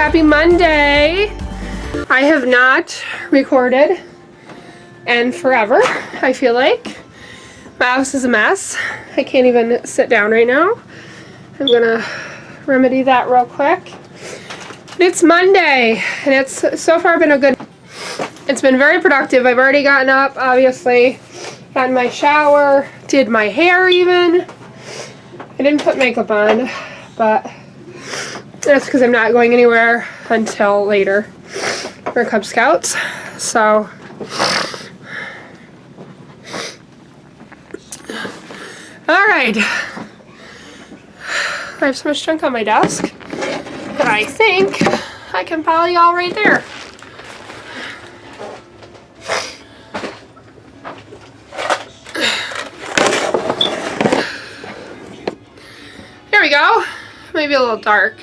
Happy Monday. I have not recorded in forever, I feel like. My house is a mess. I can't even sit down right now. I'm gonna remedy that real quick. But it's Monday, and it's so far been it's been very productive. I've already gotten up, obviously, gotten my shower, did my hair even. I didn't put makeup on, but that's because I'm not going anywhere until later for Cub Scouts. So, alright. I have so much junk on my desk that I think I can pile y'all right there. There we go. Maybe a little dark.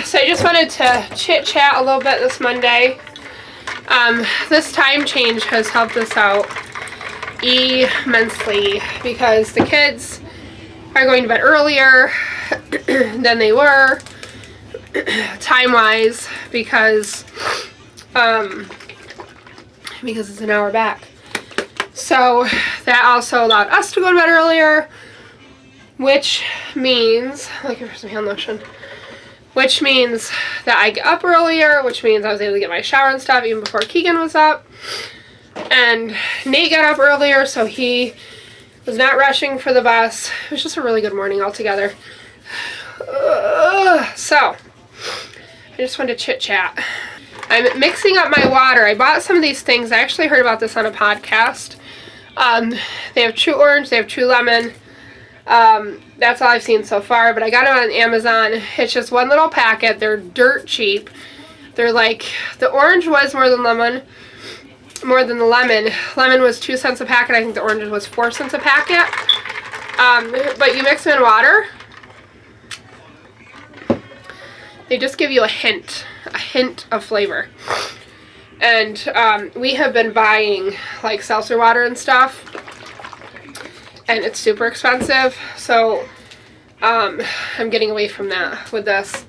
So I just wanted to chit chat a little bit this Monday. This time change has helped us out immensely because the kids are going to bed earlier than they were time-wise because it's an hour back. So that also allowed us to go to bed earlier, which means, looking for some hand lotion, which means that I get up earlier, which means I was able to get my shower and stuff even before Keegan was up. And Nate got up earlier, so he was not rushing for the bus. It was just a really good morning altogether. So, I just wanted to chit chat. I'm mixing up my water. I bought some of these things. I actually heard about this on a podcast. They have True Orange, they have True Lemon. That's all I've seen so far, but I got them on Amazon. It's just one little packet. They're dirt cheap. They're like, the orange was more than the lemon. Lemon was 2 cents a packet. I think the orange was 4 cents a packet. But you mix them in water. They just give you a hint of flavor. And we have been buying like seltzer water and stuff. And it's super expensive, so I'm getting away from that with this.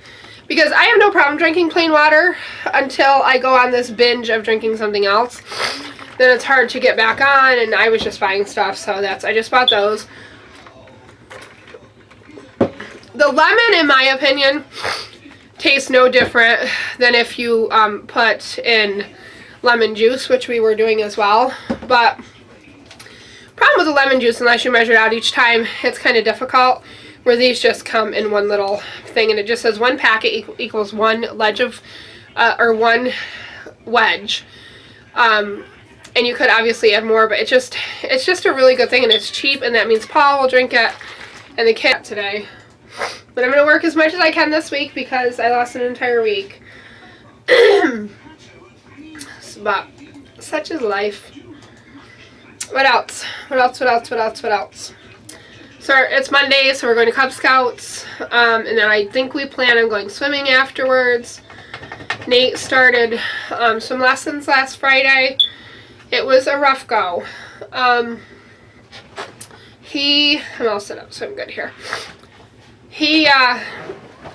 Because I have no problem drinking plain water until I go on this binge of drinking something else. Then it's hard to get back on, and I was just buying stuff, so I just bought those. The lemon, in my opinion, tastes no different than if you put in lemon juice, which we were doing as well. But problem with the lemon juice, unless you measure it out each time, it's kind of difficult, where these just come in one little thing, and it just says one packet equals one ledge of, or one wedge. And you could obviously add more, but it's just a really good thing, and it's cheap, and that means Paul will drink it, and the kid today. But I'm going to work as much as I can this week because I lost an entire week. But such is life. What else? So it's Monday, so we're going to Cub Scouts, and then I think we plan on going swimming afterwards. Nate started some lessons last Friday. It was a rough go. I'm all set up, so I'm good here. He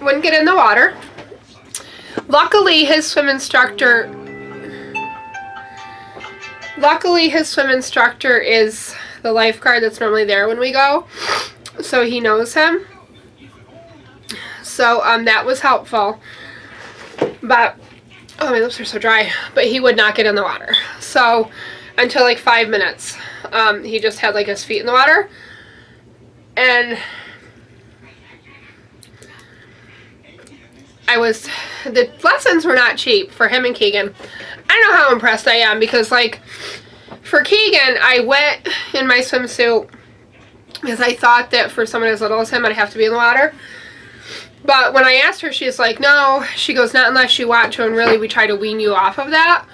wouldn't get in the water. Luckily, his swim instructor is the lifeguard that's normally there when we go, so he knows him. So that was helpful. But oh, my lips are so dry. But he would not get in the water. So until like 5 minutes, he just had like his feet in the water, and the lessons were not cheap for him and Keegan. I don't know how impressed I am because, like, for Keegan, I went in my swimsuit because I thought that for someone as little as him, I'd have to be in the water. But when I asked her, she's like, no. She goes, not unless you want to, and really we try to wean you off of that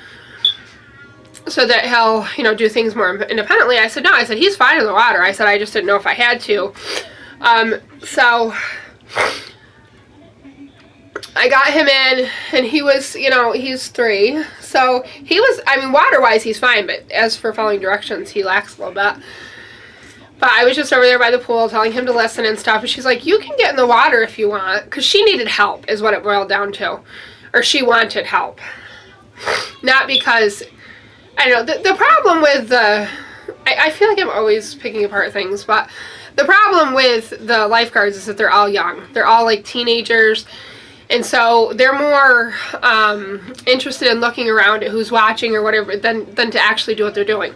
so that he'll, do things more independently. I said, no. I said, he's fine in the water. I said, I just didn't know if I had to. So I got him in, and he was, he's 3. So he was, water-wise, he's fine, but as for following directions, he lacks a little bit. But I was just over there by the pool telling him to listen and stuff. And she's like, you can get in the water if you want. Because she needed help is what it boiled down to. Or she wanted help. Not because, I don't know, the problem with the, I feel like I'm always picking apart things. But the problem with the lifeguards is that they're all young. They're all like teenagers. And so they're more interested in looking around at who's watching or whatever than to actually do what they're doing.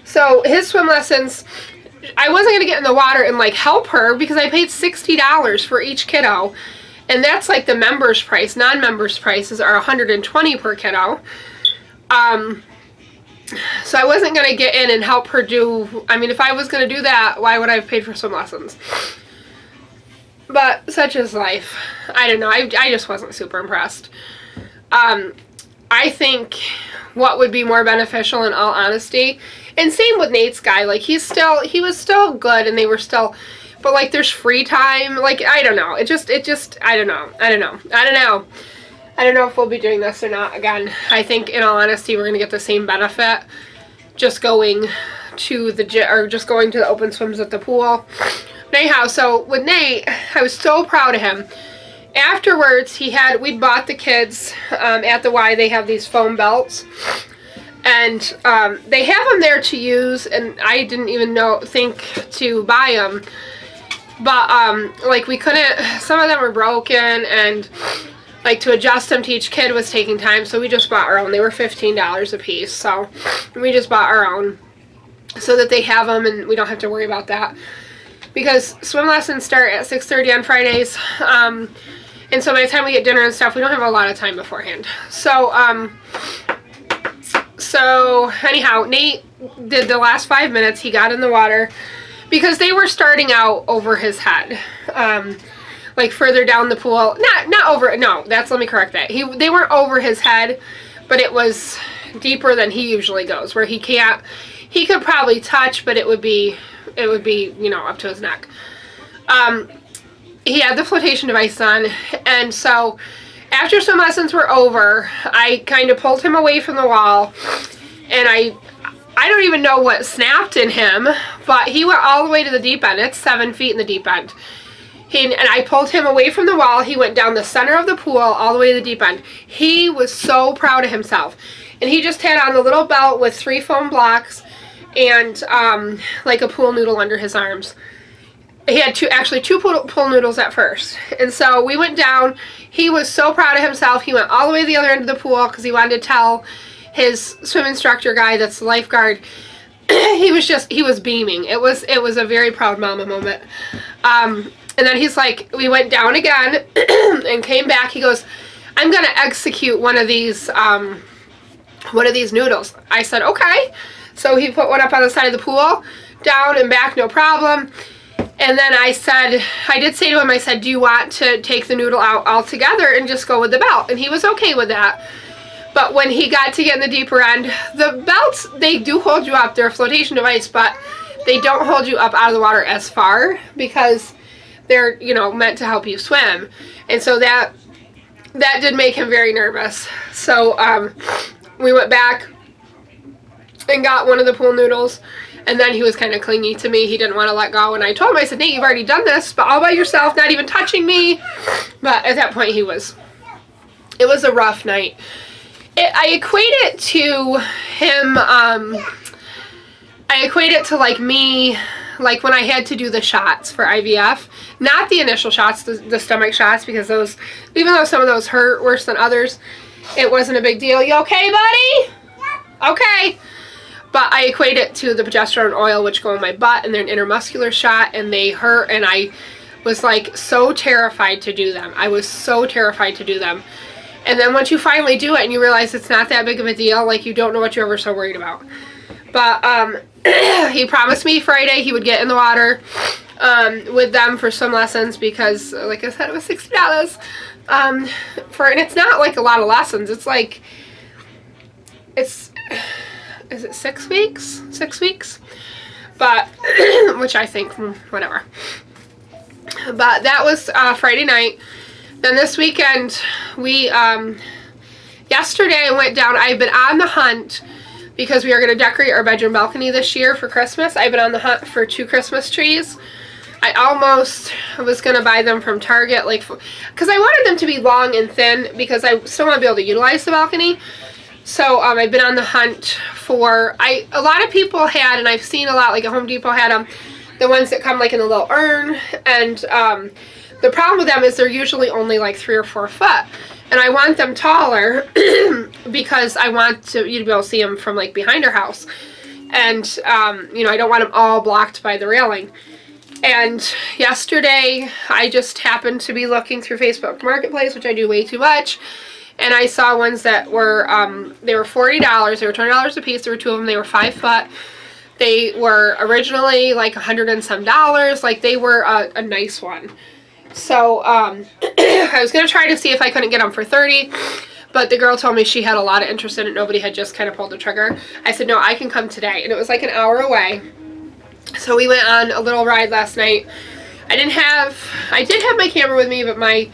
So his swim lessons, I wasn't going to get in the water and like help her because I paid $60 for each kiddo. And that's like the members price. Non-members prices are $120 per kiddo. So I wasn't going to get in and help her do, I mean, if I was going to do that, why would I have paid for swim lessons? But such is life. I don't know. I just wasn't super impressed. I think what would be more beneficial in all honesty, and same with Nate's guy, like he was still good and they were still, but like there's free time, like I don't know. It just I don't know. I don't know if we'll be doing this or not again. I think in all honesty we're going to get the same benefit just going to the gym or just going to the open swims at the pool. But anyhow, so with Nate, I was so proud of him. Afterwards, we'd bought the kids at the Y, they have these foam belts. And they have them there to use, and I didn't even think to buy them. But, like, we couldn't, some of them were broken, and, like, to adjust them to each kid was taking time, so we just bought our own. They were $15 a piece, so we just bought our own so that they have them, and we don't have to worry about that. Because swim lessons start at 6:30 on Fridays, and so by the time we get dinner and stuff, we don't have a lot of time beforehand. So anyhow, Nate did the last 5 minutes. He got in the water because they were starting out over his head, like further down the pool. Not over. No, let me correct that. They weren't over his head, but it was deeper than he usually goes, where he can't. He could probably touch, but it would be up to his neck. He had the flotation device on, and so after some lessons were over, I kind of pulled him away from the wall, and I don't even know what snapped in him, but he went all the way to the deep end. It's 7 feet in the deep end. And I pulled him away from the wall. He went down the center of the pool all the way to the deep end. He was so proud of himself. And he just had on the little belt with 3 foam blocks and like a pool noodle under his arms. He had two pool noodles at first. And so we went down. He was so proud of himself. He went all the way to the other end of the pool because he wanted to tell his swim instructor guy that's the lifeguard. he was beaming. It was a very proud mama moment. And then he's like, we went down again and came back. He goes, I'm going to execute one of these noodles. I said, okay. So he put one up on the side of the pool, down and back, no problem. And then I did say to him, I said, do you want to take the noodle out altogether and just go with the belt? And he was okay with that. But when he got to get in the deeper end, the belts, they do hold you up. They're a flotation device, but they don't hold you up out of the water as far because they're, meant to help you swim. And so that did make him very nervous. So we went back and got one of the pool noodles. And then he was kind of clingy to me. He didn't want to let go. And I told him, I said, Nate, you've already done this, but all by yourself, not even touching me. But at that point, it was a rough night. I equate it to him, I equate it to like me, like when I had to do the shots for IVF. Not the initial shots, the stomach shots, because those, even though some of those hurt worse than others, it wasn't a big deal. You okay, buddy? Okay. But I equate it to the progesterone oil, which go in my butt, and they're an intermuscular shot, and they hurt, and I was like so terrified to do them. I was so terrified to do them. And then once you finally do it and you realize it's not that big of a deal, like you don't know what you're ever so worried about. But he promised me Friday he would get in the water with them for swim lessons because, like I said, it was $60. And it's not like a lot of lessons. It's like, is it 6 weeks? 6 weeks? But, which I think, whatever. But that was Friday night. Then this weekend, yesterday I went down, I've been on the hunt because we are going to decorate our bedroom balcony this year for Christmas. I've been on the hunt for 2 Christmas trees. I almost was going to buy them from Target, like, because I wanted them to be long and thin because I still want to be able to utilize the balcony. So I've been on the hunt for, a lot of people had, and I've seen a lot, like at Home Depot had them, the ones that come like in a little urn, and the problem with them is they're usually only like 3 or 4 foot. And I want them taller because I want you to be able to see them from like behind our house. And, you know, I don't want them all blocked by the railing. And yesterday, I just happened to be looking through Facebook Marketplace, which I do way too much. And I saw ones that were, they were $40. They were $20 a piece. There were 2 of them. They were 5 foot. They were originally like $100 and some. Like, they were a nice one. So, I was going to try to see if I couldn't get them for $30. But the girl told me she had a lot of interest in it. Nobody had just kind of pulled the trigger. I said, no, I can come today. And it was like an hour away. So we went on a little ride last night. I did have my camera with me, but my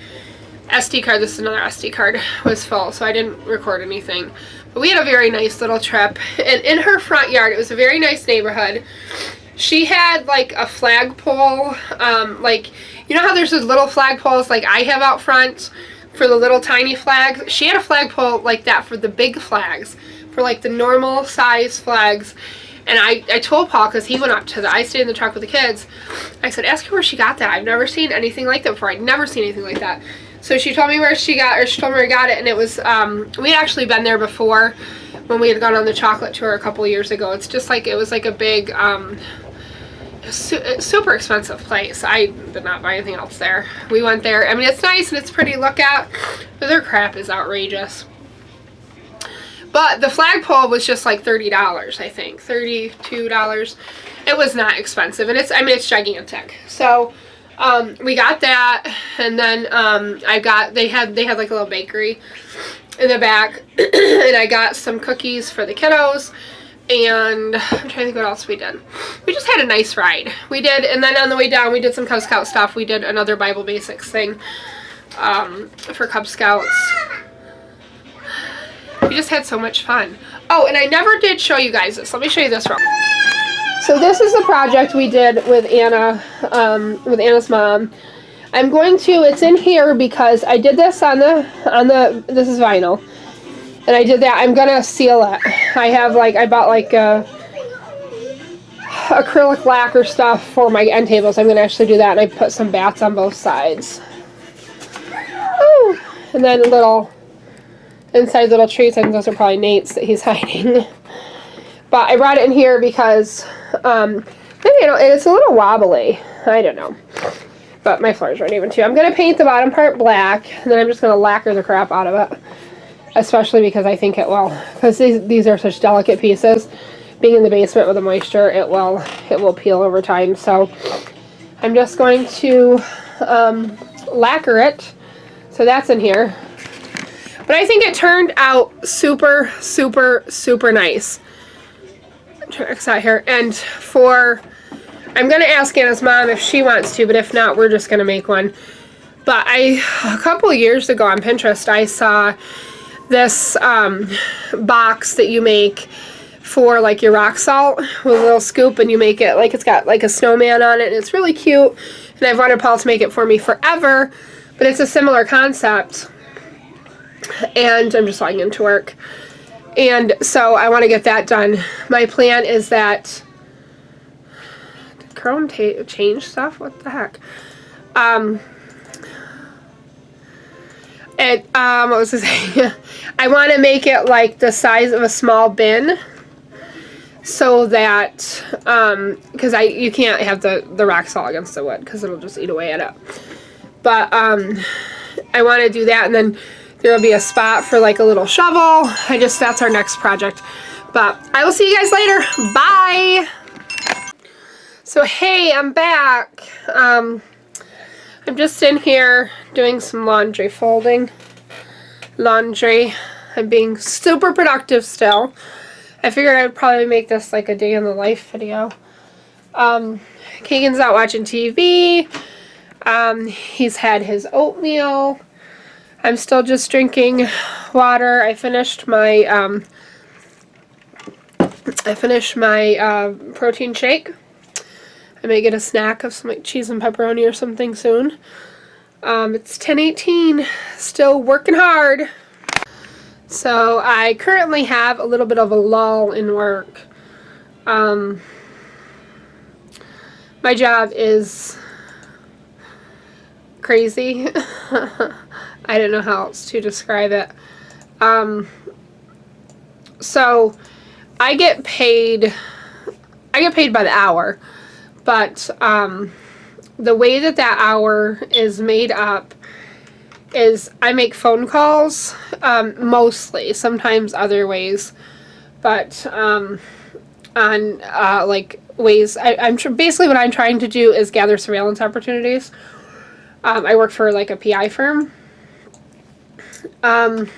SD card, this is another SD card, was full, so I didn't record anything. But we had a very nice little trip. And in her front yard, it was a very nice neighborhood. She had like a flagpole, like, you know how there's those little flagpoles like I have out front for the little tiny flags? She had a flagpole like that for the big flags, for like the normal size flags. And I told Paul, because he went up to I stayed in the truck with the kids, I said, ask her where she got that. I've never seen anything like that before. I'd never seen anything like that. So she told me where she got, or she told me where I got it, and it was, we had actually been there before when we had gone on the chocolate tour a couple years ago. It's just like, it was like a big, super expensive place. I did not buy anything else there. We went there. I mean, it's nice and it's pretty to look at, but their crap is outrageous. But the flagpole was just like $30, I think. $32. It was not expensive. And it's, I mean, it's gigantic. So, we got that. And then, they had like a little bakery in the back. And I got some cookies for the kiddos. And I'm trying to think what else we did. We just had a nice ride. We did, and then on the way down, we did some Cub Scout stuff. We did another Bible Basics thing, for Cub Scouts. We just had so much fun. Oh, and I never did show you guys this. Let me show you this real quick. So this is the project we did with Anna, with Anna's mom. I'm going to, it's in here because I did this on the, this is vinyl. And I did that. I'm going to seal it. I bought like acrylic lacquer stuff for my end tables. I'm going to actually do that. And I put some bats on both sides. Ooh. And then inside little trees, I think those are probably Nate's that he's hiding. But I brought it in here because, it's a little wobbly. I don't know. But my floors aren't even too. I'm going to paint the bottom part black, and then I'm just going to lacquer the crap out of it. Especially because I think it will. Because these are such delicate pieces. Being in the basement with the moisture, it will peel over time. So I'm just going to lacquer it. So that's in here. But I think it turned out super, super, super nice. I'm trying to X out here. And I'm going to ask Anna's mom if she wants to, but if not, we're just going to make one. But a couple of years ago on Pinterest, I saw this box that you make for like your rock salt with a little scoop, and you make it like it's got like a snowman on it, and it's really cute. And I've wanted Paul to make it for me forever, but it's a similar concept. And I'm just logging into work. And so I want to get that done. My plan is that... Did Chrome change stuff? What the heck? What was I saying? I want to make it like the size of a small bin. So that... because you can't have the rock salt against the wood, because it'll just eat away at it. But I want to do that, and then there will be a spot for like a little shovel. That's our next project. But I will see you guys later. Bye! So hey, I'm back. I'm just in here doing some laundry, folding laundry. I'm being super productive still. I figured I'd probably make this like a day in the life video. Keegan's out watching TV. He's had his oatmeal. I'm still just drinking water. I finished my I finished my protein shake. I may get a snack of some like cheese and pepperoni or something soon. It's 10:18, still working hard. So I currently have a little bit of a lull in work. My job is crazy. I don't know how else to describe it. So I get paid by the hour, but the way that hour is made up is I make phone calls, mostly, sometimes other ways, but on like ways, I'm basically what I'm trying to do is gather surveillance opportunities. I work for like a PI firm, and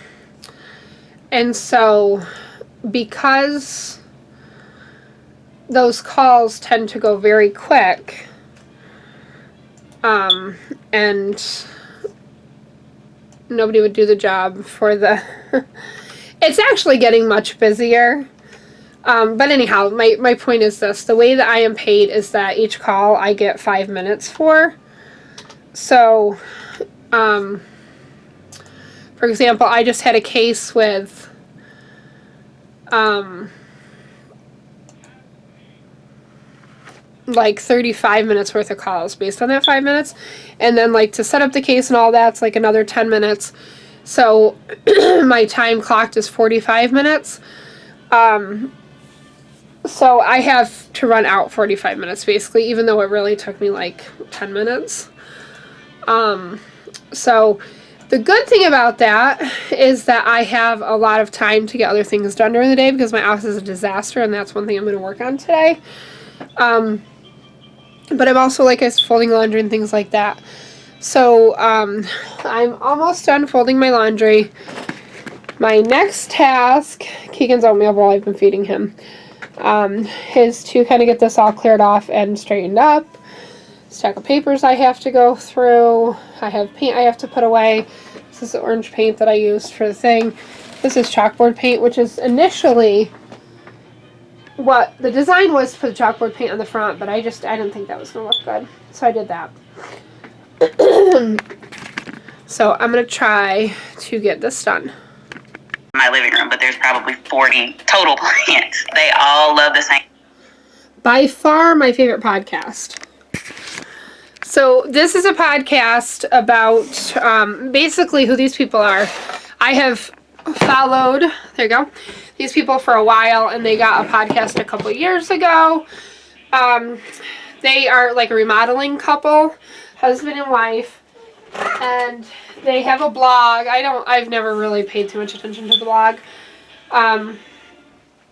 so because those calls tend to go very quick, and nobody would do the job for the it's actually getting much busier, but anyhow, my point is this: the way that I am paid is that each call I get 5 minutes for. So for example, I just had a case with like 35 minutes worth of calls based on that 5 minutes, and then like to set up the case and all that's like another 10 minutes. So my time clocked is 45 minutes. So I have to run out 45 minutes basically, even though it really took me like 10 minutes. So the good thing about that is that I have a lot of time to get other things done during the day because my office is a disaster, and that's one thing I'm going to work on today. But I'm also, like I said, folding laundry and things like that. So I'm almost done folding my laundry. My next task, Keegan's oatmeal bowl, I've been feeding him, is to kind of get this all cleared off and straightened up. Stack of papers I have to go through. I have paint I have to put away. This is the orange paint that I used for the thing. This is chalkboard paint, which is initially what the design was to put the chalkboard paint on the front, but I didn't think that was going to look good. So I did that. So I'm going to try to get this done. My living room, but there's probably 40 total plants. They all love the same. By far my favorite podcast. So this is a podcast about basically who these people are. I have followed, there you go, these people for a while, and they got a podcast a couple years ago. They are like a remodeling couple, husband and wife, and they have a blog. I've never really paid too much attention to the blog.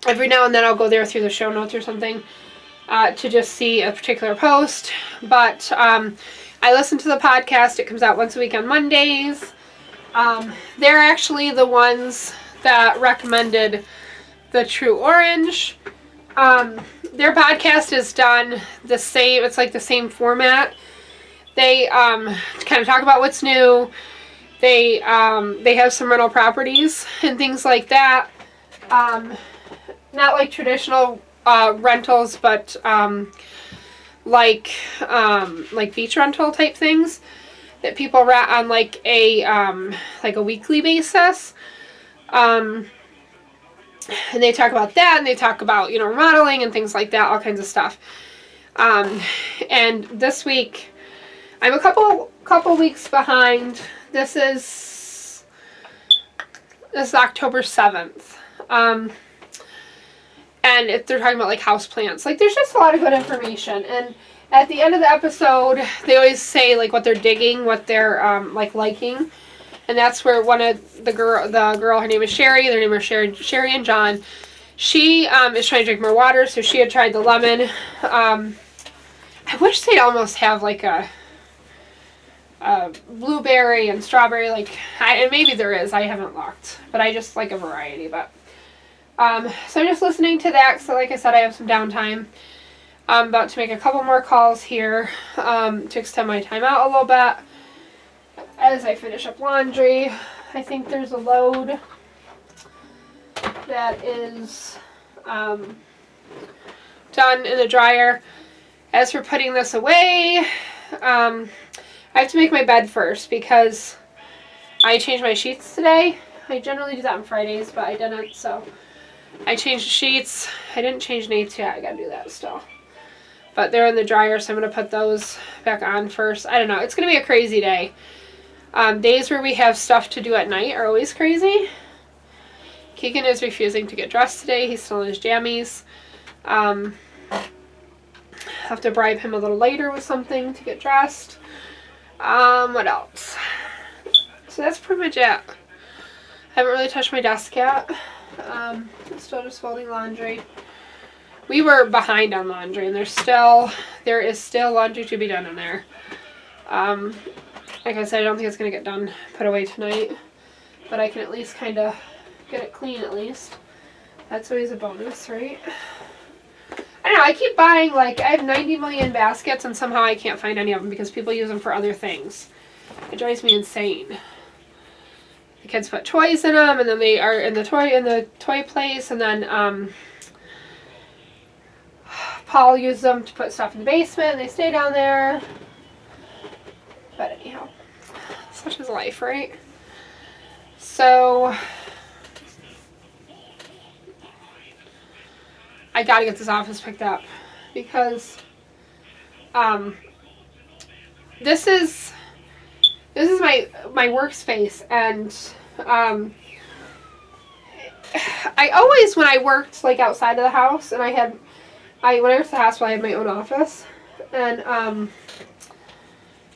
Every now and then I'll go there through the show notes or something to just see a particular post. But I listen to the podcast. It comes out once a week on Mondays. They're actually the ones that recommended the True Orange. Their podcast is done the same. It's like the same format. They kind of talk about what's new. They have some rental properties and things like that. Not like traditional rentals, but like beach rental type things that people rent on like a weekly basis. And they talk about that, and they talk about, remodeling and things like that, all kinds of stuff. And this week, I'm a couple weeks behind. This is October 7th. And they're talking about like house plants. Like, there's just a lot of good information. And at the end of the episode, they always say like what they're digging, what they're liking. And that's where one of the girl, her name is Sherry. Their name is Sherry and John. She is trying to drink more water, so she had tried the lemon. I wish they'd almost have like a blueberry and strawberry, and maybe there is. I haven't looked, but I just like a variety. But so I'm just listening to that. So like I said, I have some downtime. I'm about to make a couple more calls here to extend my time out a little bit as I finish up laundry. I think there's a load that is done in the dryer. As for putting this away, I have to make my bed first because I changed my sheets today. I generally do that on Fridays, but I didn't, so I changed the sheets. I didn't change Nate's yet. I gotta do that still. But they're in the dryer, so I'm gonna put those back on first. I don't know. It's gonna be a crazy day. Days where we have stuff to do at night are always crazy. Keegan is refusing to get dressed today. He's still in his jammies. Have to bribe him a little later with something to get dressed. What else? So that's pretty much it. I haven't really touched my desk yet. I'm still just folding laundry. We were behind on laundry, and there is still laundry to be done in there. Like I said, I don't think it's going to get done, put away tonight. But I can at least kind of get it clean at least. That's always a bonus, right? I don't know, I keep buying, like, I have 90 million baskets, and somehow I can't find any of them because people use them for other things. It drives me insane. The kids put toys in them, and then they are in the toy place, and then Paul used them to put stuff in the basement, and they stay down there. But anyhow, such is life, right? So I gotta get this office picked up because this is my workspace, and I always, when I worked like outside of the house, and when I worked at the hospital, I had my own office, and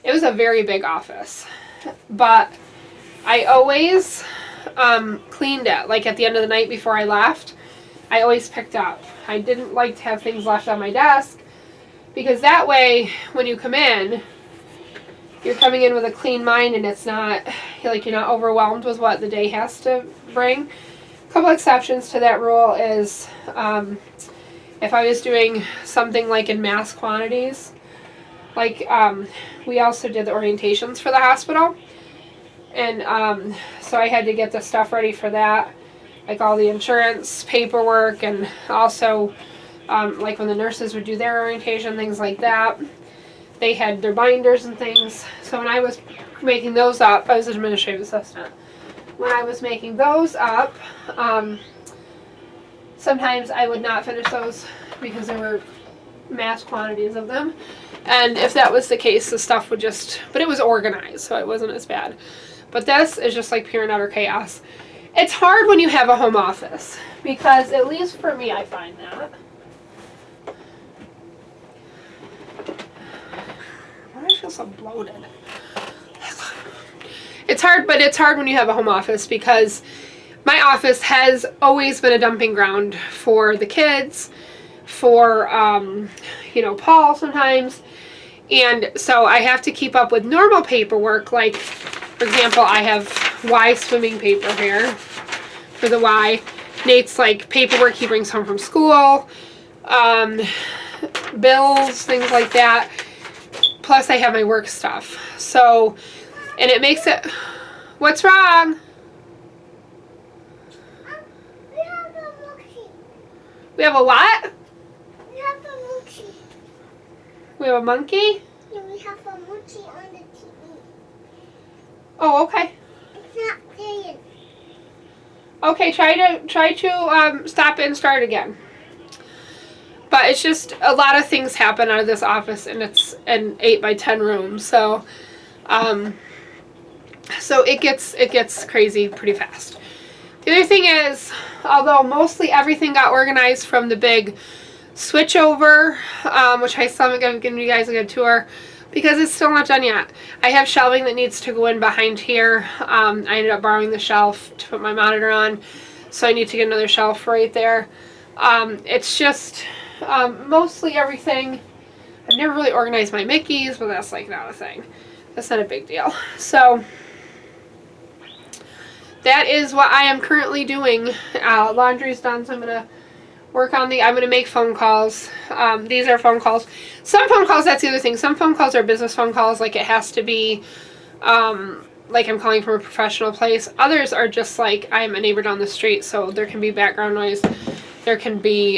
it was a very big office, but I always cleaned it, like at the end of the night before I left. I always picked up. I didn't like to have things left on my desk because that way when you come in, you're coming in with a clean mind, and it's not like you're not overwhelmed with what the day has to bring. A couple exceptions to that rule is if I was doing something like in mass quantities, like we also did the orientations for the hospital, and so I had to get the stuff ready for that, like all the insurance paperwork, and also like when the nurses would do their orientation, things like that. They had their binders and things. So when I was making those up, I was an administrative assistant. When I was making those up, sometimes I would not finish those because there were mass quantities of them. And if that was the case, the stuff would just, but it was organized, so it wasn't as bad. But this is just like pure and utter chaos. It's hard when you have a home office because, at least for me, I find that. Why do I feel so bloated? It's hard, but it's hard when you have a home office because my office has always been a dumping ground for the kids, for, Paul sometimes. And so I have to keep up with normal paperwork. Like, for example, I have Y swimming paper here for the Y. Nate's like paperwork he brings home from school, bills, things like that. Plus I have my work stuff. So, and it makes it, what's wrong? We have a monkey. We have a what? We have a monkey. We have a monkey? Yeah, we have a monkey on the TV. Oh, okay. It's not playing. Okay, try to stop it and start again. But it's just a lot of things happen out of this office, and it's an 8x10 room, so it gets crazy pretty fast. The other thing is, although mostly everything got organized from the big switchover, which I still haven't given you guys a good tour because it's still not done yet. I have shelving that needs to go in behind here. I ended up borrowing the shelf to put my monitor on, so I need to get another shelf right there. It's just mostly everything. I've never really organized my Mickeys, but that's like not a thing. That's not a big deal. So that is what I am currently doing. Laundry's done, so I'm gonna work on I'm gonna make phone calls. These are phone calls. Some phone calls, that's the other thing. Some phone calls are business phone calls, like it has to be like I'm calling from a professional place. Others are just like I'm a neighbor down the street, so there can be background noise. there can be,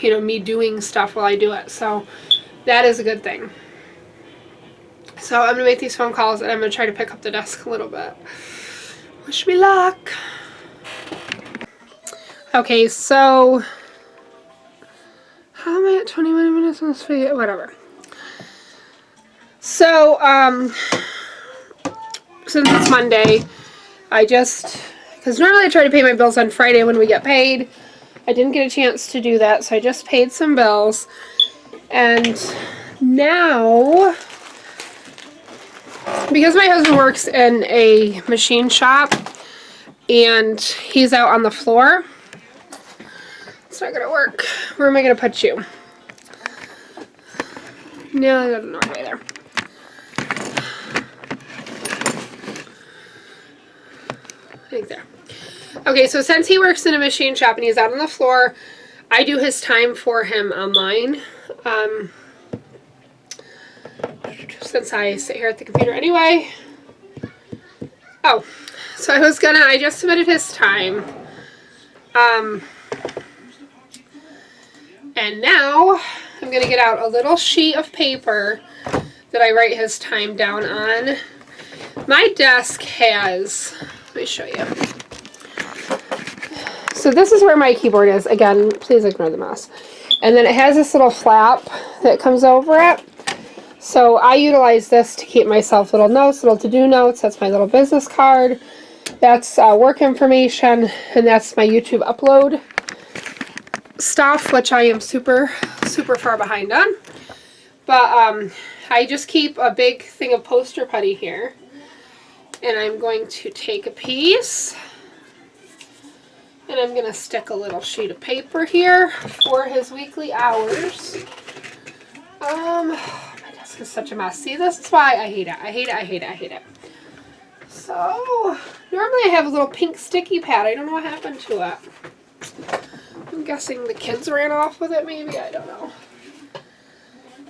you know, me doing stuff while I do it. So that is a good thing. So I'm going to make these phone calls, and I'm going to try to pick up the desk a little bit. Wish me luck. Okay, so how am I at 21 minutes on this video? Whatever. So, since it's Monday, because normally I try to pay my bills on Friday when we get paid. I didn't get a chance to do that, so I just paid some bills. And now, because my husband works in a machine shop and he's out on the floor, it's not gonna work. Where am I gonna put you? No, I got an way there. I think there. Okay, so since he works in a machine shop and he's out on the floor, I do his time for him online. Since I sit here at the computer anyway. Oh, so I just submitted his time. And now I'm going to get out a little sheet of paper that I write his time down on. My desk has, let me show you. So this is where my keyboard is. Again, please ignore the mess. And then it has this little flap that comes over it. So I utilize this to keep myself little notes, little to-do notes. That's my little business card. That's work information. And that's my YouTube upload stuff, which I am super, super far behind on. But I just keep a big thing of poster putty here. And I'm going to take a piece. And I'm going to stick a little sheet of paper here for his weekly hours. My desk is such a mess. See, this is why I hate it. I hate it, I hate it, I hate it. So, normally I have a little pink sticky pad. I don't know what happened to it. I'm guessing the kids ran off with it, maybe. I don't know.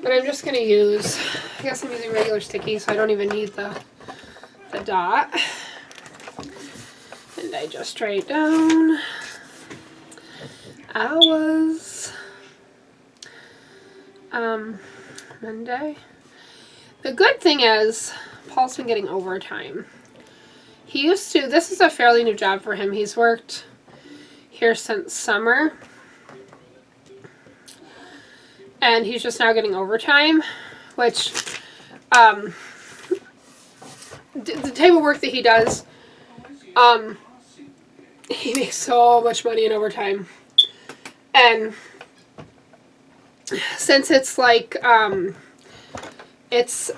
But I'm just going to use, I guess I'm using regular sticky, so I don't even need the dot. And I just write down hours, Monday. The good thing is, Paul's been getting overtime. He used to, this is a fairly new job for him. He's worked here since summer. And he's just now getting overtime, which, the type of work that he does, he makes so much money in overtime. And since it's like, it's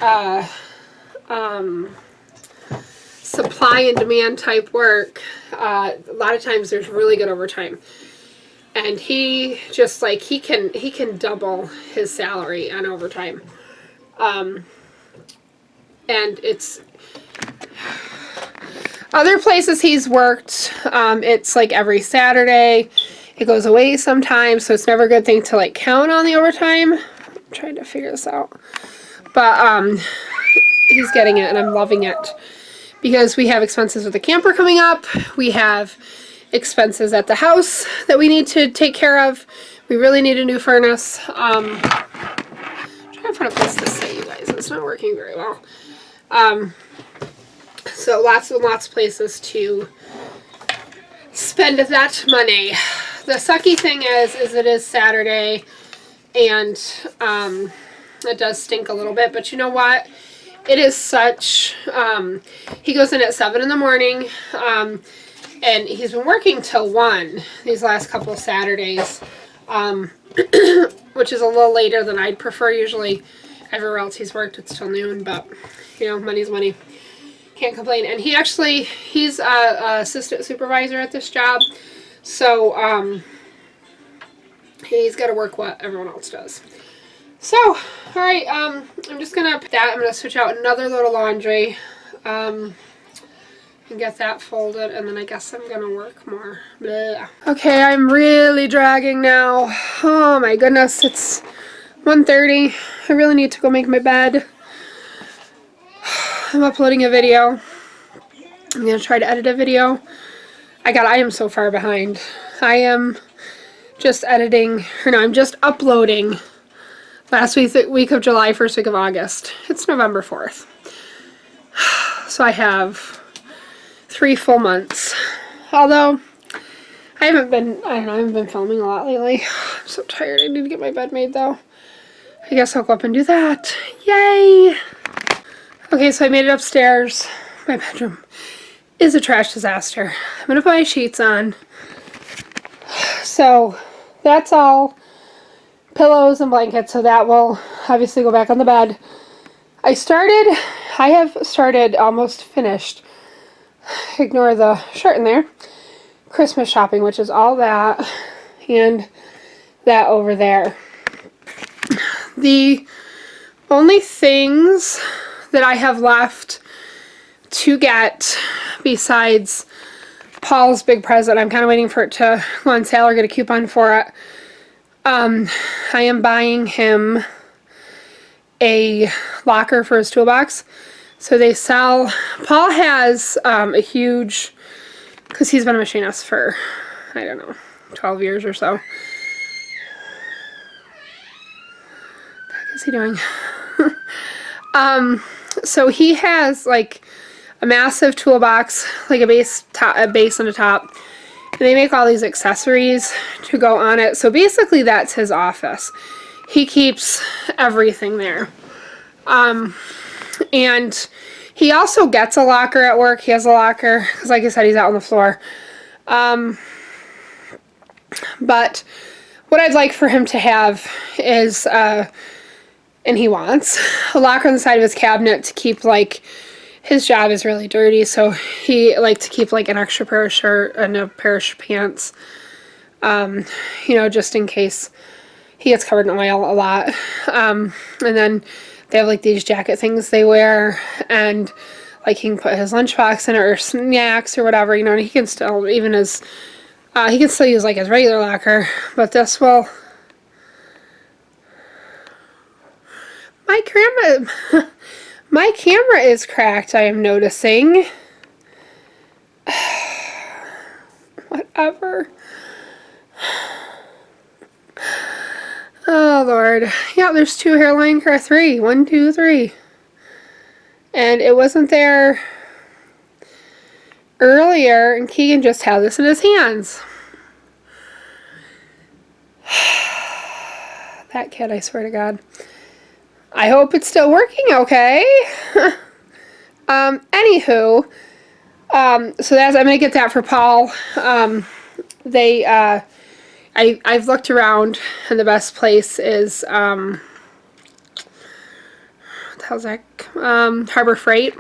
supply and demand type work, a lot of times there's really good overtime. And he just like, he can double his salary on overtime. And it's, other places he's worked, it's like every Saturday. It goes away sometimes, so it's never a good thing to like count on the overtime. I'm trying to figure this out. But he's getting it, and I'm loving it. Because we have expenses with the camper coming up. We have expenses at the house that we need to take care of. We really need a new furnace. I'm trying to find a place to sit, you guys. It's not working very well. So lots and lots of places to spend that money. The sucky thing is it is Saturday, and it does stink a little bit, but you know what? It is such, he goes in at 7 in the morning, and he's been working till 1 these last couple of Saturdays, which is a little later than I'd prefer. Usually everywhere else he's worked, it's till noon, but, you know, money's money. Can't complain. And he's a assistant supervisor at this job, so he's got to work what everyone else does. So, alright, I'm just gonna put that. I'm gonna switch out another load of laundry, and get that folded, and then I guess I'm gonna work more. Blah. Okay, I'm really dragging now. Oh my goodness, it's 1:30. I really need to go make my bed. I'm uploading a video. I'm gonna try to edit a video. I am so far behind. I am just editing, or no, I'm just uploading last week of July, first week of August. It's November 4th. So I have 3 full months. Although, I haven't been filming a lot lately. I'm so tired. I need to get my bed made though. I guess I'll go up and do that. Yay! Okay, so I made it upstairs. My bedroom is a trash disaster. I'm gonna put my sheets on. So that's all pillows and blankets, so that will obviously go back on the bed. I have started, almost finished, ignore the shirt in there, Christmas shopping, which is all that and that over there. The only things that I have left to get besides Paul's big present, I'm kind of waiting for it to go on sale or get a coupon for it. I am buying him a locker for his toolbox. So they sell, Paul has a huge, because he's been a machinist for, I don't know, 12 years or so. What the heck is he doing? So he has like a massive toolbox, like a base on the top. And they make all these accessories to go on it. So basically that's his office. He keeps everything there. And he also gets a locker at work. He has a locker, because like I said, he's out on the floor. But what I'd like for him to have is, and he wants, a locker on the side of his cabinet to keep, like, his job is really dirty, so he likes to keep, like, an extra pair of shirt and a pair of pants, you know, just in case he gets covered in oil a lot. And then they have, like, these jacket things they wear, and, like, he can put his lunchbox in it, or snacks, or whatever, you know, and he can still, even his, he can still use, like, his regular locker, but this will, my camera is cracked, I am noticing. Whatever. Oh, Lord. Yeah, there's 2 hairline, or 3. 1, 2, 3. And it wasn't there earlier, and Keegan just had this in his hands. That kid, I swear to God. I hope it's still working okay. Anywho, so I'm going to get that for Paul. I've looked around, and the best place is, what the hell's that? Harbor Freight.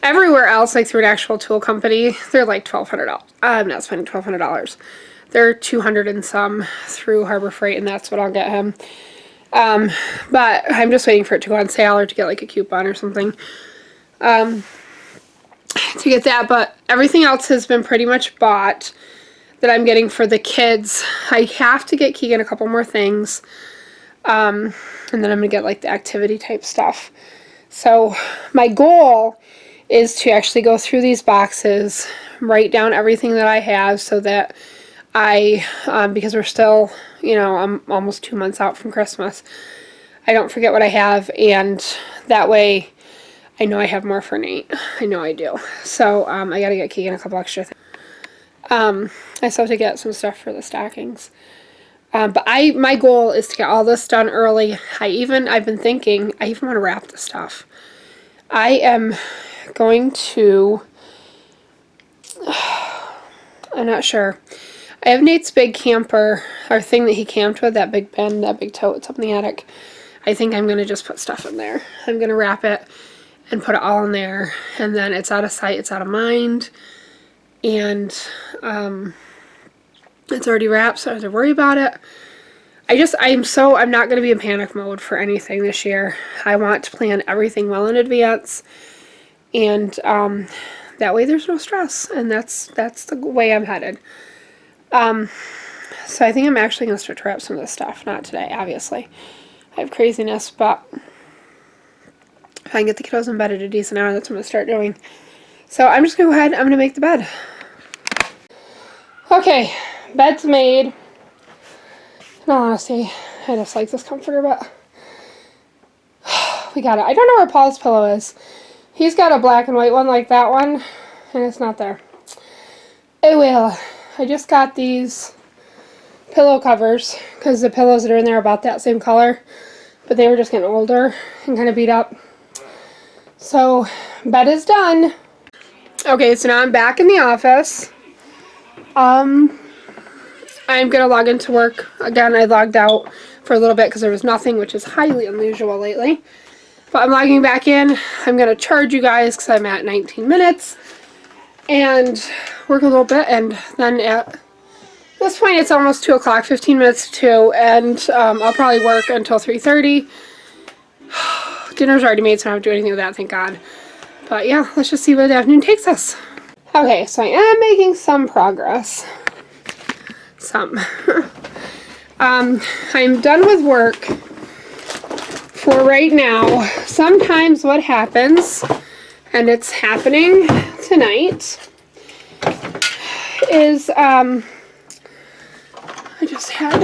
Everywhere else, like through an actual tool company, they're like $1,200. I'm not spending $1,200. They're $200 and some through Harbor Freight, and that's what I'll get him. But I'm just waiting for it to go on sale or to get like a coupon or something, to get that. But everything else has been pretty much bought that I'm getting for the kids. I have to get Keegan a couple more things, and then I'm gonna get like the activity type stuff. So my goal is to actually go through these boxes, write down everything that I have, so that because we're still, you know, I'm almost 2 months out from Christmas, I don't forget what I have, and that way I know I have more for Nate. I know I do. So I gotta get Keegan a couple extra things. I still have to get some stuff for the stockings. But my goal is to get all this done early. I've been thinking, I even want to wrap the stuff. I am going to, I'm not sure. I have Nate's big camper, or thing that he camped with, that big bin, that big tote, it's up in the attic. I think I'm going to just put stuff in there. I'm going to wrap it and put it all in there, and then it's out of sight, it's out of mind, and it's already wrapped, so I don't have to worry about it. I'm not going to be in panic mode for anything this year. I want to plan everything well in advance, and that way there's no stress, and that's the way I'm headed. So I think I'm actually going to start to wrap some of this stuff. Not today, obviously. I have craziness, but if I can get the kiddos in bed at a decent hour, that's what I'm going to start doing. So I'm just going to go ahead, I'm going to make the bed. Okay, bed's made. In all honesty, I just like this comforter, but we got it. I don't know where Paul's pillow is. He's got a black and white one like that one, and it's not there. Oh well. I just got these pillow covers because the pillows that are in there are about that same color, but they were just getting older and kind of beat up. So, bed is done. Okay, so now I'm back in the office. I'm gonna log into work again. I logged out for a little bit because there was nothing, which is highly unusual lately. But I'm logging back in. I'm gonna charge you guys because I'm at 19 minutes and work a little bit, and then at this point it's almost 2 o'clock, 15 minutes to 2, and I'll probably work until 3:30. Dinner's already made, so I don't have to do anything with that, thank God. But yeah, let's just see where the afternoon takes us. Okay, so I am making some progress. Some. I'm done with work for right now. Sometimes what happens, and it's happening tonight, is I just had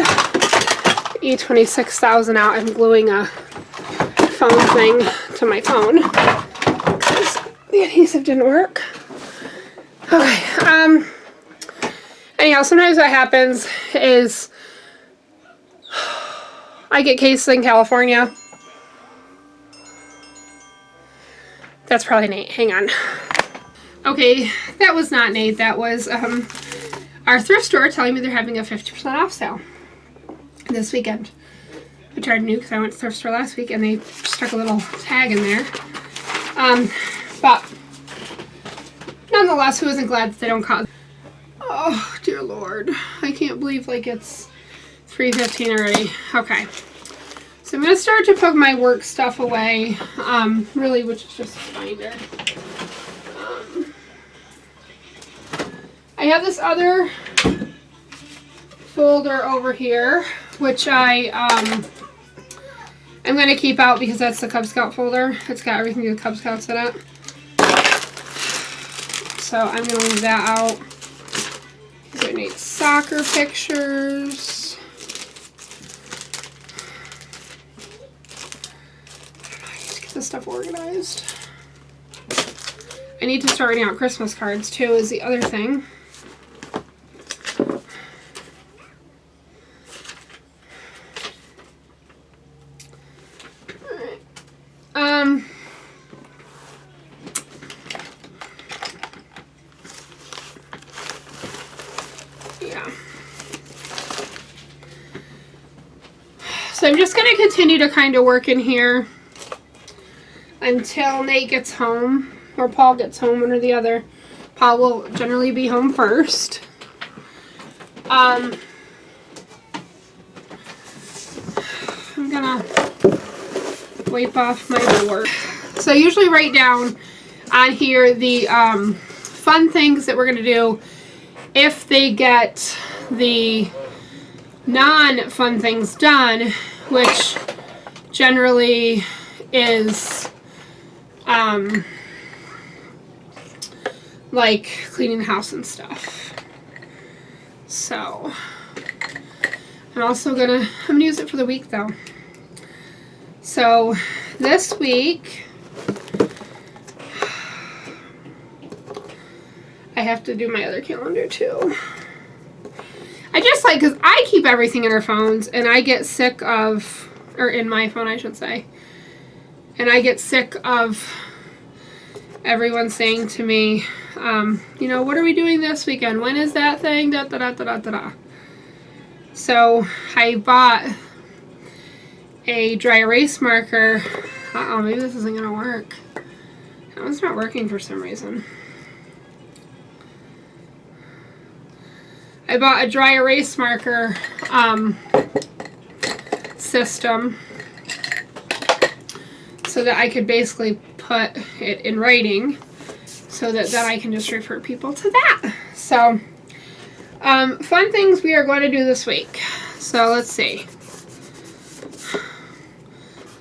E26000 out. I'm gluing a phone thing to my phone because the adhesive didn't work. Okay, anyhow, sometimes what happens is I get cases in California. That's probably Nate. Hang on. Okay, that was not Nate. That was our thrift store telling me they're having a 50% off sale this weekend. Which I knew because I went to the thrift store last week and they stuck a little tag in there. But nonetheless, who isn't glad that they don't call? Oh, dear Lord. I can't believe like it's 3:15 already. Okay. So I'm going to start to put my work stuff away. Really, which is just a binder. I have this other folder over here, which I'm going to keep out because that's the Cub Scout folder. It's got everything to do with Cub Scouts in it. So I'm going to leave that out. These are Nate's soccer pictures. I need to get this stuff organized. I need to start writing out Christmas cards too, is the other thing. Yeah. So I'm just going to continue to kind of work in here until Nate gets home, or Paul gets home, one or the other. Paul will generally be home first. I'm gonna wipe off my board. So I usually write down on here the fun things that we're gonna do if they get the non-fun things done, which generally is like cleaning the house and stuff. So I'm gonna use it for the week though. So this week I have to do my other calendar too. I just like, because I keep everything in our phones and I get sick of, or in my phone I should say, and I get sick of everyone saying to me, you know, what are we doing this weekend? When is that thing? Da, da, da, da, da, da, da. So I bought a dry erase marker. Uh-oh, maybe this isn't gonna work. That one's not working for some reason. I bought a dry erase marker system so that I could basically put it in writing so that then I can just refer people to that. So, fun things we are going to do this week. So let's see.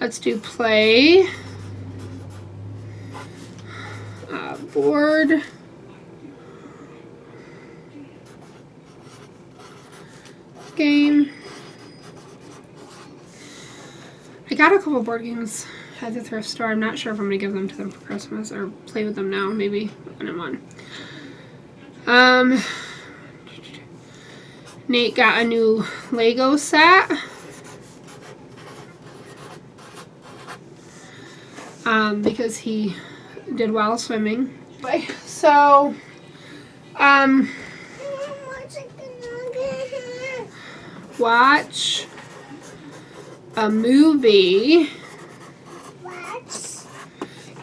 Let's do play, board, game, got a couple board games at the thrift store. I'm not sure if I'm going to give them to them for Christmas or play with them now. Maybe one and one. Nate got a new Lego set. Because he did well swimming. So, watch a movie.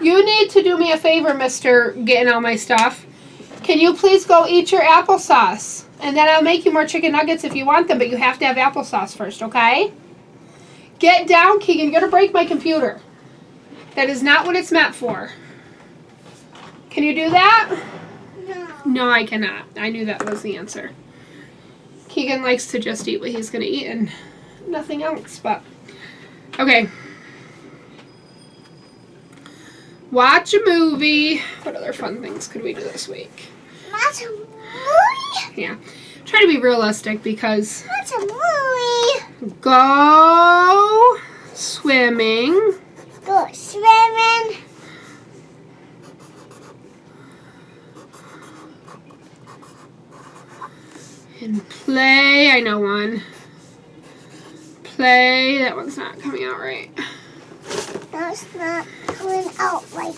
You need to do me a favor, Mr. Getting all my stuff. Can you please go eat your applesauce? And then I'll make you more chicken nuggets if you want them, but you have to have applesauce first, okay? Get down, Keegan. You're going to break my computer. That is not what it's meant for. Can you do that? No. No, I cannot. I knew that was the answer. Keegan likes to just eat what he's going to eat and nothing else, but... Okay. Watch a movie. What other fun things could we do this week? Watch a movie? Yeah. Try to be realistic because... Watch a movie. Go swimming. Go swimming. And play. I know one. Play. That one's not coming out right. That's not coming out right.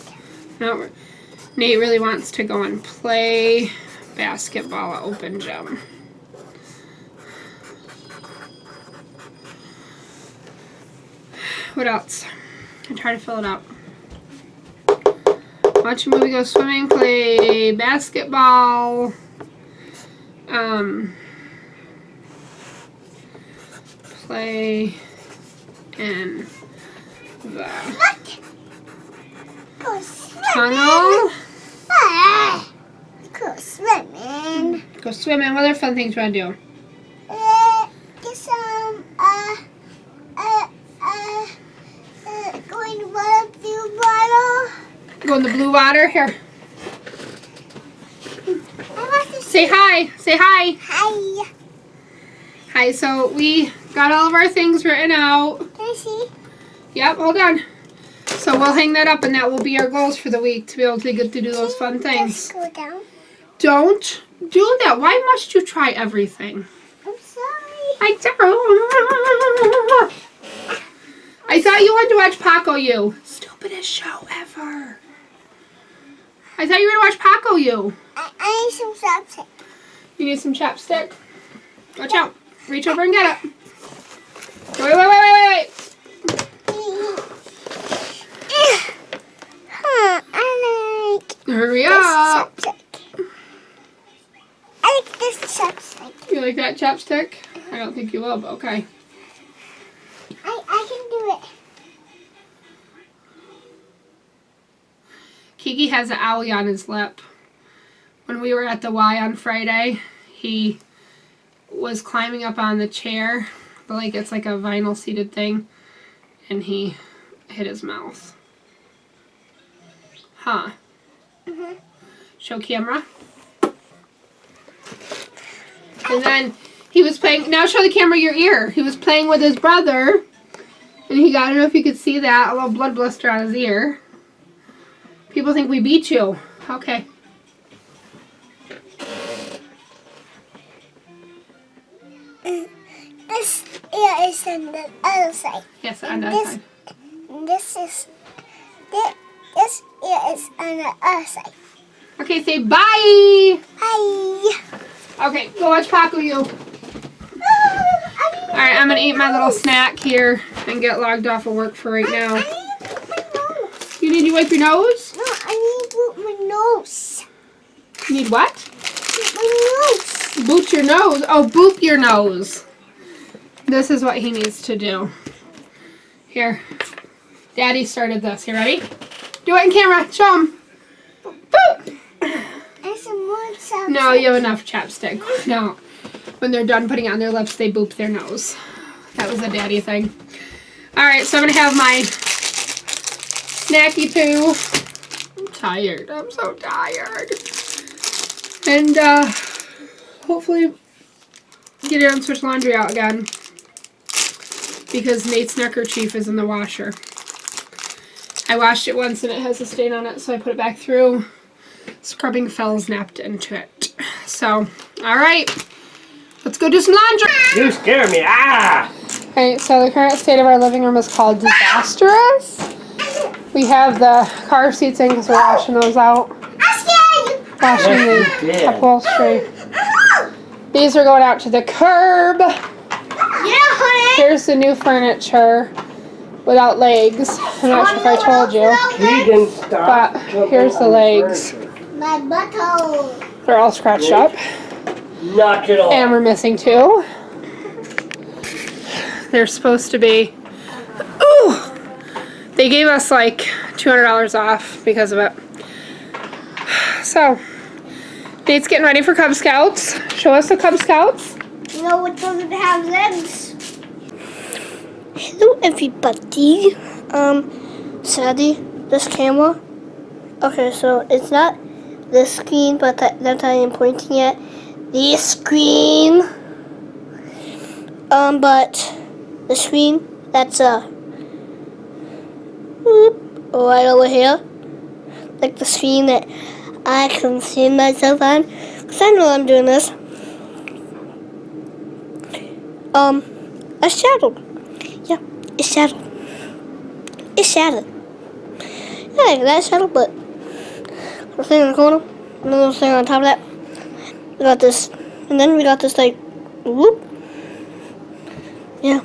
No, Nate really wants to go and play basketball at Open Gym. What else? I try to fill it up. Watch a movie, go swimming, play basketball. Play in the Go swimming. tunnel. Go swimming. Go swimming. What other fun things you want to do? Get some, go in the blue bottle. Go in the blue water. Here. I want to Say hi. Say hi. Hi. Hi. So we got all of our things written out. Can I see? Yep. Hold on. So we'll hang that up, and that will be our goals for the week to be able to get to do those fun things. Just go down. Don't do that. Why must you try everything? I'm sorry. I don't. I thought you wanted to watch Paco You. Stupidest show ever. I thought you were going to watch Paco You. I need some chopstick. You need some chapstick? Watch out. Reach over and get it. Wait. I like Hurry this up. chopstick. I like this chopstick. You like that chapstick? I don't think you will, but okay. I can do it. Kiki has an owie on his lip. When we were at the Y on Friday, he was climbing up on the chair, but like it's like a vinyl seated thing, and he hit his mouth. Huh. Mhm. Show camera. And then he was playing, now show the camera your ear. He was playing with his brother, and he got, I don't know if you could see that, a little blood blister on his ear. People think we beat you. Okay. This ear is on the other side. Yes, on that This- side. This ear is on the other side. Okay, say bye. Hi. Okay, go watch Paco You. Alright, I'm gonna eat my little snack here and get logged off of work for right now. I need to boop my nose. You need to wipe your nose? No, I need to boop my nose. You need what? Boop my nose. Boot your nose. Oh, boop your nose. This is what he needs to do. Here. Daddy started this. You ready? Do it in camera. Show him. Boop. And some more chopsticks. No, you have enough chapstick. No. When they're done putting it on their lips, they boop their nose. That was a daddy thing. Alright, so I'm going to have my snacky poo. I'm tired. I'm so tired. And hopefully get in and switch laundry out again. because Nate's neckerchief is in the washer. I washed it once and it has a stain on it, so I put it back through. Scrubbing Fells napped into it. So, alright. Let's go do some laundry. You scare me. Ah! Alright, so the current state of our living room is called disastrous. We have the car seats in because we're washing those out. Washing the upholstery. These are going out to the curb. Yeah, honey. Here's the new furniture without legs. I'm not sure if I told you. He didn't stop. But here's the legs. My butthole. They're all scratched up. Knock it off. And we're missing 2. They're supposed to be... Ooh! They gave us like $200 off because of it. So, Nate's getting ready for Cub Scouts. Show us the Cub Scouts. You know which doesn't have legs? Hello, everybody. Sadie, this camera. Okay, so it's not this screen, but that I am pointing at. This screen. But the screen that's right over here, like the screen that I can see myself on, because I know I'm doing this. It's shadowed. Yeah, it's shadowed. It's shadowed. Yeah, that's shadowed, but the thing in the corner, another thing on top of that. We got this, and then we got this like, whoop. Yeah.